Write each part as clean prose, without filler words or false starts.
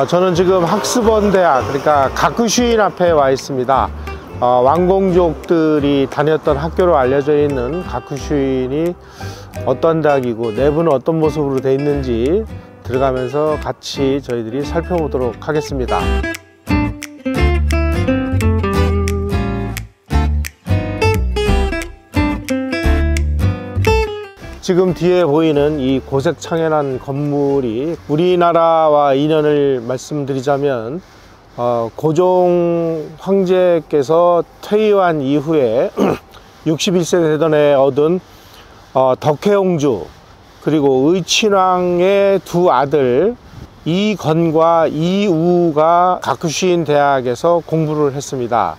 저는 지금 학습원대학, 그러니까 가쿠슈인 앞에 와 있습니다. 왕공족들이 다녔던 학교로 알려져 있는 가쿠슈인이 어떤 대학이고 내부는 어떤 모습으로 되어 있는지 들어가면서 같이 저희들이 살펴보도록 하겠습니다. 지금 뒤에 보이는 이 고색 창연한 건물이 우리나라와 인연을 말씀드리자면 고종 황제께서 퇴위한 이후에 61세 되던 해 얻은 덕혜옹주 그리고 의친왕의 두 아들 이건과 이우가 가쿠슈인 대학에서 공부를 했습니다.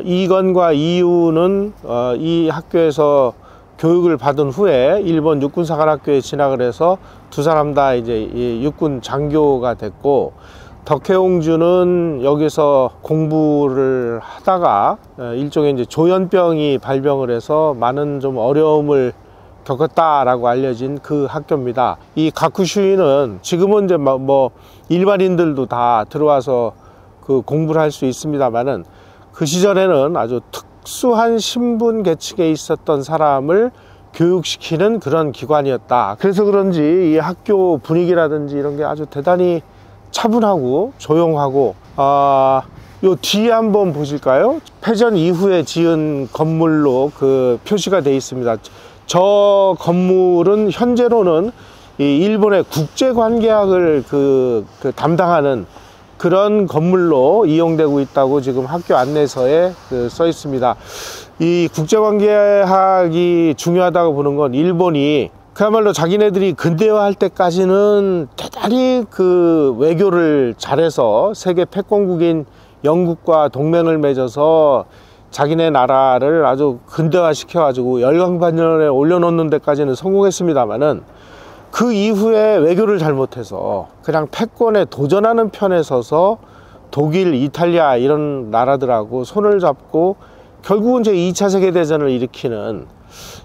이건과 이우는 이 학교에서 교육을 받은 후에 일본 육군사관학교에 진학을 해서 두 사람 다 이제 육군 장교가 됐고, 덕혜옹주는 여기서 공부를 하다가 일종의 이제 조현병이 발병을 해서 많은 좀 어려움을 겪었다라고 알려진 그 학교입니다. 이 가쿠슈인은 지금은 이제 뭐 일반인들도 다 들어와서 그 공부를 할 수 있습니다만은 그 시절에는 아주 특수한 신분 계층에 있었던 사람을 교육시키는 그런 기관이었다. 그래서 그런지 이 학교 분위기라든지 이런 게 아주 대단히 차분하고 조용하고, 요 뒤에 한번 보실까요? 패전 이후에 지은 건물로 그 표시가 되어 있습니다. 저 건물은 현재로는 이 일본의 국제관계학을 담당하는 그런 건물로 이용되고 있다고 지금 학교 안내서에 써 있습니다. 이 국제관계학이 중요하다고 보는 건 일본이 그야말로 자기네들이 근대화할 때까지는 대단히 그 외교를 잘해서 세계 패권국인 영국과 동맹을 맺어서 자기네 나라를 아주 근대화 시켜가지고 열강반전에 올려놓는 데까지는 성공했습니다만은 그 이후에 외교를 잘못해서 그냥 패권에 도전하는 편에 서서 독일, 이탈리아 이런 나라들하고 손을 잡고 결국은 제 2차 세계대전을 일으키는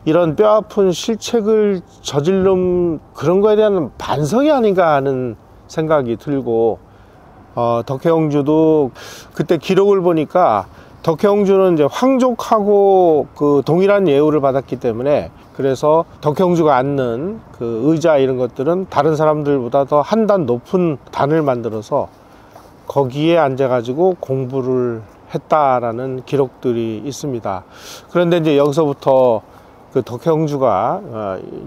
이런 뼈아픈 실책을 저지른 그런 거에 대한 반성이 아닌가 하는 생각이 들고, 덕혜옹주도 그때 기록을 보니까 덕혜옹주는 이제 황족하고 그 동일한 예우를 받았기 때문에, 그래서 덕혜옹주가 앉는 그 의자 이런 것들은 다른 사람들보다 더 한 단 높은 단을 만들어서 거기에 앉아 가지고 공부를 했다라는 기록들이 있습니다. 그런데 이제 여기서부터 그 덕혜옹주가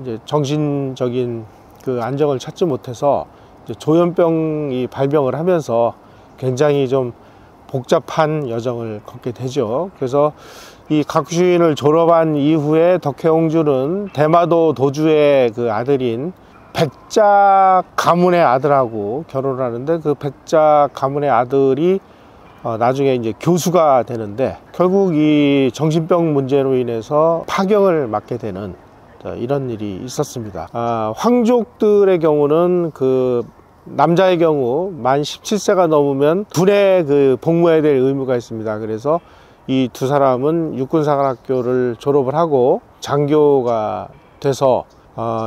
이제 정신적인 그 안정을 찾지 못해서 이제 조현병이 발병을 하면서 굉장히 좀 복잡한 여정을 걷게 되죠. 그래서 이 가쿠슈인을 졸업한 이후에 덕혜옹주는 대마도 도주의 그 아들인 백작 가문의 아들하고 결혼을 하는데, 그 백작 가문의 아들이 나중에 이제 교수가 되는데 결국 이 정신병 문제로 인해서 파경을 맞게 되는 이런 일이 있었습니다. 황족들의 경우는 그 남자의 경우 만 17세가 넘으면 군에 그 복무해야 될 의무가 있습니다. 그래서 이 두 사람은 육군사관학교를 졸업을 하고 장교가 돼서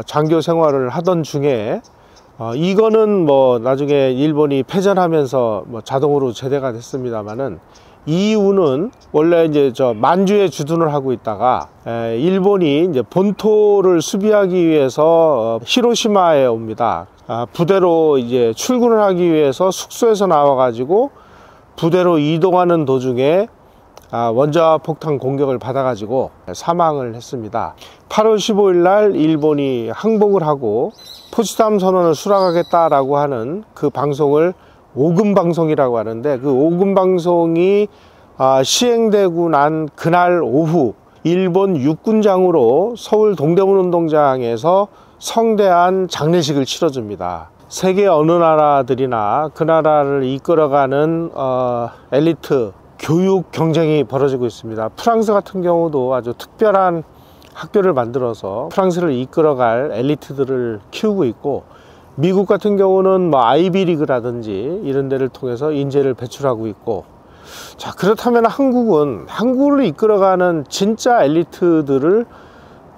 장교 생활을 하던 중에 이거는 뭐 나중에 일본이 패전하면서 뭐 자동으로 제대가 됐습니다만은, 이우는 원래 이제 만주에 주둔을 하고 있다가 일본이 이제 본토를 수비하기 위해서 히로시마에 옵니다. 부대로 이제 출근을 하기 위해서 숙소에서 나와 가지고 부대로 이동하는 도중에 원자와 폭탄 공격을 받아 가지고 사망을 했습니다. 8월 15일 날 일본이 항복을 하고 포츠담 선언을 수락하겠다라고 하는 그 방송을 오금 방송이라고 하는데, 그 오금 방송이 시행되고 난 그날 오후 일본 육군장으로 서울 동대문 운동장에서 성대한 장례식을 치러줍니다. 세계 어느 나라들이나 그 나라를 이끌어가는 엘리트 교육 경쟁이 벌어지고 있습니다. 프랑스 같은 경우도 아주 특별한 학교를 만들어서 프랑스를 이끌어갈 엘리트들을 키우고 있고, 미국 같은 경우는 뭐 아이비리그라든지 이런 데를 통해서 인재를 배출하고 있고, 자, 그렇다면 한국은 한국을 이끌어가는 진짜 엘리트들을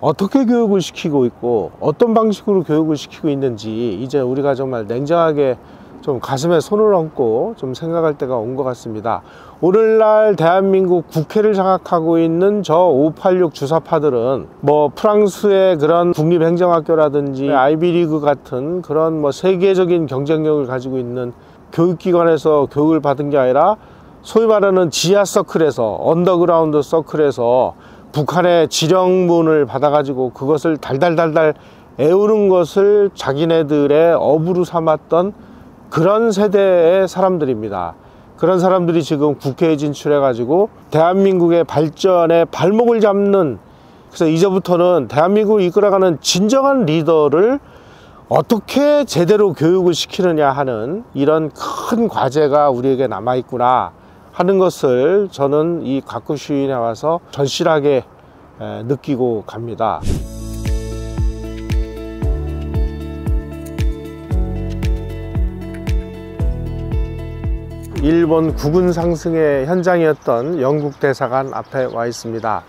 어떻게 교육을 시키고 있고 어떤 방식으로 교육을 시키고 있는지 이제 우리가 정말 냉정하게 좀 가슴에 손을 얹고 좀 생각할 때가 온 것 같습니다. 오늘날 대한민국 국회를 장악하고 있는 저 586 주사파들은 뭐 프랑스의 그런 국립행정학교라든지 아이비리그 같은 그런 뭐 세계적인 경쟁력을 가지고 있는 교육기관에서 교육을 받은 게 아니라 소위 말하는 지하 서클에서, 언더그라운드 서클에서 북한의 지령문을 받아가지고 그것을 달달달달 애우는 것을 자기네들의 업으로 삼았던 그런 세대의 사람들입니다. 그런 사람들이 지금 국회에 진출해 가지고 대한민국의 발전에 발목을 잡는, 그래서 이제부터는 대한민국을 이끌어가는 진정한 리더를 어떻게 제대로 교육을 시키느냐 하는 이런 큰 과제가 우리에게 남아 있구나 하는 것을 저는 이 가쿠슈인에 와서 절실하게 느끼고 갑니다. 일본 국군 상승의 현장이었던 영국 대사관 앞에 와 있습니다.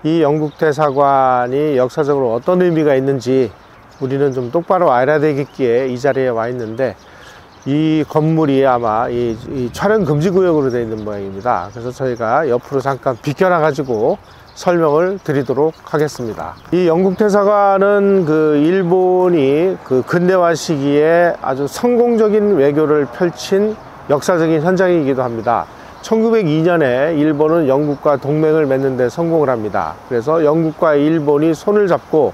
이 영국 대사관이 역사적으로 어떤 의미가 있는지 우리는 좀 똑바로 알아야 되겠기에 이 자리에 와 있는데, 이 건물이 아마 이 촬영 금지 구역으로 되어 있는 모양입니다. 그래서 저희가 옆으로 잠깐 비켜나 가지고 설명을 드리도록 하겠습니다. 이 영국 대사관은 그 일본이 그 근대화 시기에 아주 성공적인 외교를 펼친 역사적인 현장이기도 합니다. 1902년에 일본은 영국과 동맹을 맺는 데 성공을 합니다. 그래서 영국과 일본이 손을 잡고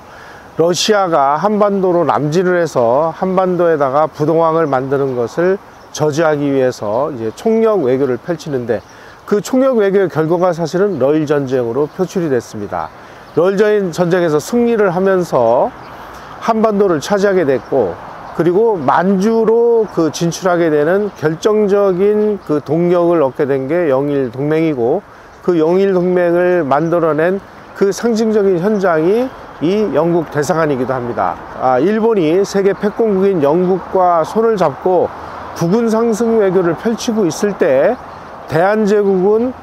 러시아가 한반도로 남진을 해서 한반도에다가 부동항을 만드는 것을 저지하기 위해서 이제 총력 외교를 펼치는데, 그 총력 외교의 결과가 사실은 러일 전쟁으로 표출이 됐습니다. 러일 전쟁에서 승리를 하면서 한반도를 차지하게 됐고, 그리고 만주로 그 진출하게 되는 결정적인 그 동력을 얻게 된 게 영일 동맹이고, 그 영일 동맹을 만들어낸 그 상징적인 현장이 이 영국 대사관이기도 합니다. 일본이 세계 패권국인 영국과 손을 잡고 국군 상승 외교를 펼치고 있을 때 대한제국은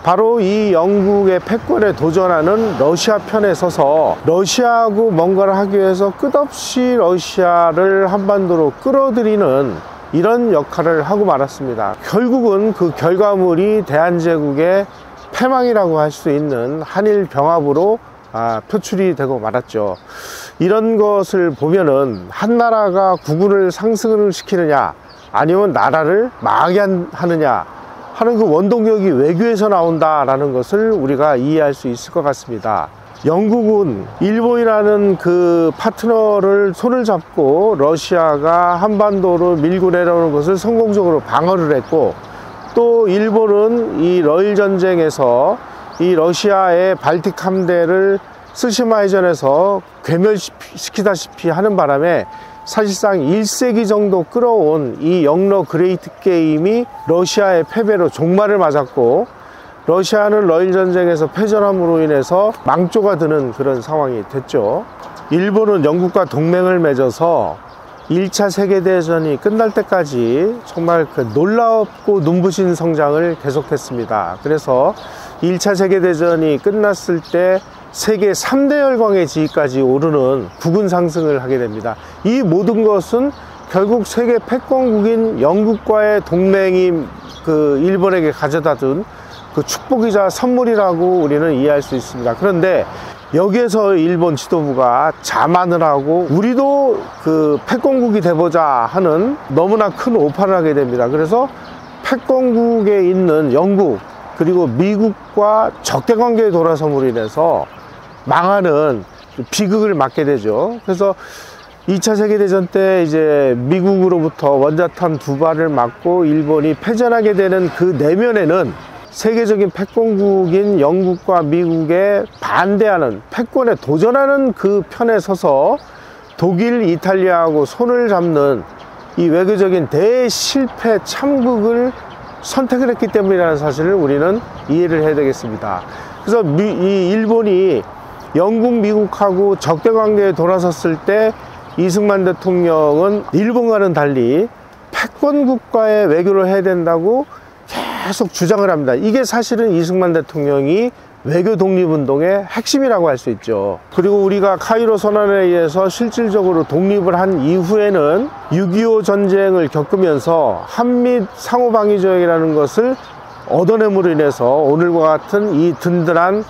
바로 이 영국의 패권에 도전하는 러시아 편에 서서 러시아하고 뭔가를 하기 위해서 끝없이 러시아를 한반도로 끌어들이는 이런 역할을 하고 말았습니다. 결국은 그 결과물이 대한제국의 패망이라고 할 수 있는 한일 병합으로 표출이 되고 말았죠. 이런 것을 보면은 한 나라가 국군을 상승을 시키느냐 아니면 나라를 망하게 하느냐 하는 그 원동력이 외교에서 나온다라는 것을 우리가 이해할 수 있을 것 같습니다. 영국은 일본이라는 그 파트너를 손을 잡고 러시아가 한반도로 밀고 내려오는 것을 성공적으로 방어를 했고, 또 일본은 이 러일 전쟁에서 이 러시아의 발틱 함대를 스시마 해전에서 괴멸시키다시피 하는 바람에 사실상 1세기 정도 끌어온 이 영러 그레이트 게임이 러시아의 패배로 종말을 맞았고, 러시아는 러일 전쟁에서 패전함으로 인해서 망조가 드는 그런 상황이 됐죠. 일본은 영국과 동맹을 맺어서 1차 세계대전이 끝날 때까지 정말 그 놀랍고 눈부신 성장을 계속했습니다. 그래서 1차 세계대전이 끝났을 때 세계 3대 열강의 지위까지 오르는 국군 상승을 하게 됩니다. 이 모든 것은 결국 세계 패권국인 영국과의 동맹이 그 일본에게 가져다 준 그 축복이자 선물이라고 우리는 이해할 수 있습니다. 그런데 여기에서 일본 지도부가 자만을 하고 우리도 그 패권국이 돼보자 하는 너무나 큰 오판을 하게 됩니다. 그래서 패권국에 있는 영국 그리고 미국과 적대관계에 돌아섬으로 인해서 망하는 비극을 맞게 되죠. 그래서 2차 세계대전 때 이제 미국으로부터 원자탄 2발을 맞고 일본이 패전하게 되는 그 내면에는 세계적인 패권국인 영국과 미국에 반대하는, 패권에 도전하는 그 편에 서서 독일, 이탈리아하고 손을 잡는 이 외교적인 대실패 참극을 선택을 했기 때문이라는 사실을 우리는 이해를 해야 되겠습니다. 그래서 이 일본이 영국, 미국하고 적대관계에 돌아섰을 때 이승만 대통령은 일본과는 달리 패권국과의 외교를 해야 된다고 계속 주장을 합니다. 이게 사실은 이승만 대통령이 외교 독립운동의 핵심이라고 할 수 있죠. 그리고 우리가 카이로 선언에 의해서 실질적으로 독립을 한 이후에는 6.25 전쟁을 겪으면서 한미 상호방위조약이라는 것을 얻어냄으로 인해서 오늘과 같은 이 든든한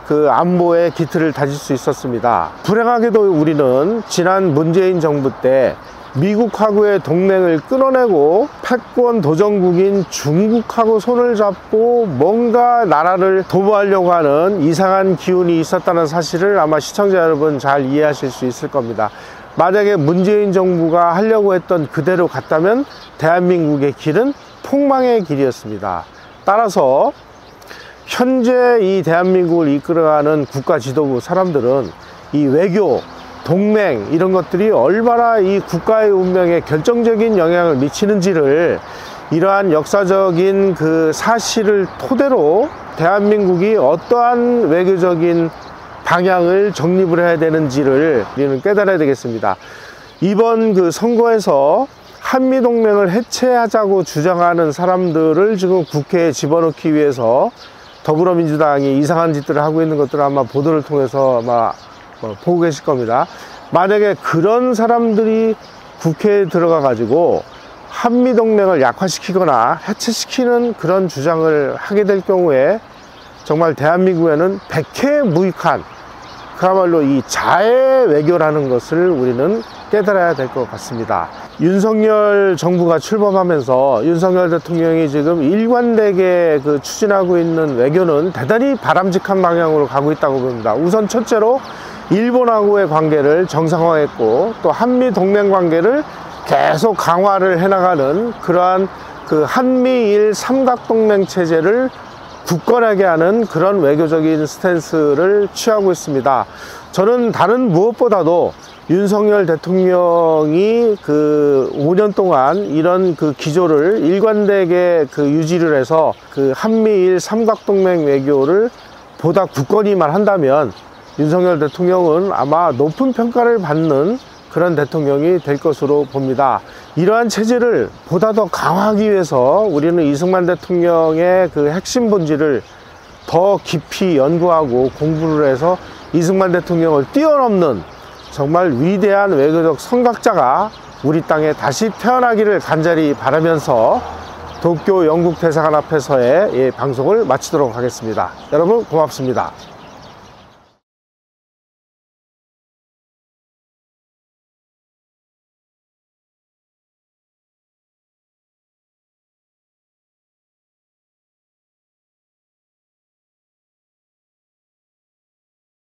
그 안보의 기틀을 다질 수 있었습니다. 불행하게도 우리는 지난 문재인 정부 때 미국하고의 동맹을 끊어내고 패권 도전국인 중국하고 손을 잡고 뭔가 나라를 도모하려고 하는 이상한 기운이 있었다는 사실을 아마 시청자 여러분 잘 이해하실 수 있을 겁니다. 만약에 문재인 정부가 하려고 했던 그대로 갔다면 대한민국의 길은 폭망의 길이었습니다. 따라서 현재 이 대한민국을 이끌어가는 국가 지도부 사람들은 이 외교, 동맹 이런 것들이 얼마나 이 국가의 운명에 결정적인 영향을 미치는지를 이러한 역사적인 그 사실을 토대로 대한민국이 어떠한 외교적인 방향을 정립을 해야 되는지를 우리는 깨달아야 되겠습니다. 이번 그 선거에서 한미동맹을 해체하자고 주장하는 사람들을 지금 국회에 집어넣기 위해서 더불어민주당이 이상한 짓들을 하고 있는 것들을 아마 보도를 통해서 아마 보고 계실 겁니다. 만약에 그런 사람들이 국회에 들어가 가지고 한미동맹을 약화시키거나 해체시키는 그런 주장을 하게 될 경우에 정말 대한민국에는 백해무익한 그야말로 이 자해 외교라는 것을 우리는 깨달아야 될 것 같습니다. 윤석열 정부가 출범하면서 윤석열 대통령이 지금 일관되게 추진하고 있는 외교는 대단히 바람직한 방향으로 가고 있다고 봅니다. 우선 첫째로 일본하고의 관계를 정상화했고 또 한미 동맹 관계를 계속 강화를 해나가는 그러한 그 한미일 삼각동맹 체제를 굳건하게 하는 그런 외교적인 스탠스를 취하고 있습니다. 저는 다른 무엇보다도 윤석열 대통령이 그 5년 동안 이런 그 기조를 일관되게 유지를 해서 그 한미일 삼각동맹 외교를 보다 굳건히만 한다면 윤석열 대통령은 아마 높은 평가를 받는 그런 대통령이 될 것으로 봅니다. 이러한 체제를 보다 더 강화하기 위해서 우리는 이승만 대통령의 그 핵심 본질을 더 깊이 연구하고 공부를 해서 이승만 대통령을 뛰어넘는 정말 위대한 외교적 선각자가 우리 땅에 다시 태어나기를 간절히 바라면서 도쿄 영국대사관 앞에서의 방송을 마치도록 하겠습니다. 여러분 고맙습니다.